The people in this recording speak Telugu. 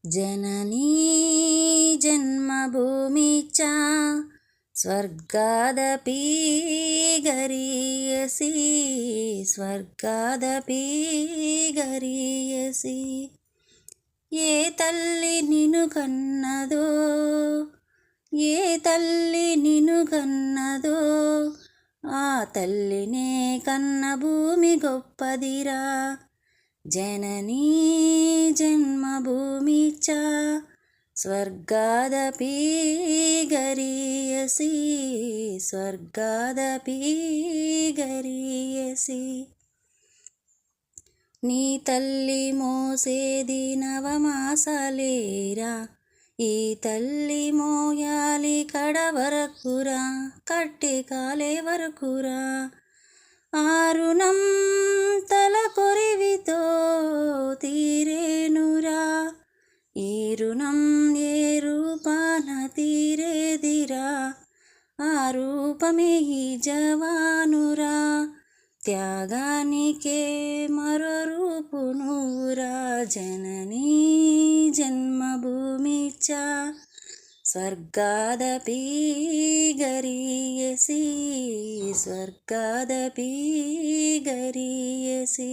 जननी जन्मभूमि च स्वर्गादपि गरीयसी स्वर्गादपि गरीयसी ఏ తల్లి నిన్ను కన్నదో ఏ తల్లి నిన్ను కన్నదో ఆ తల్లినే కన్న భూమి గొప్పదిరా జననీ జన్మభూమి చ స్వర్గాదపి గరీయసి స్వర్గాదపి గరీయసి నీ తల్లి మోసేది నవమాసాలేరా ఈ తల్లి మోయాలి కడ వరకురా కట్టె కాలే వరకురా ఆరుణం తల కొరివితో తీరేనురా ఈ రుణం ఏ రూపాన తీరేదిరా ఆ రూపమే ఈ జవానురా త్యాగానికే మరో రూపు నువ్వురా జననీ జన్మభూమి చ స్వర్గాదపి గరీయసి స్వర్గాదపి గరీయసి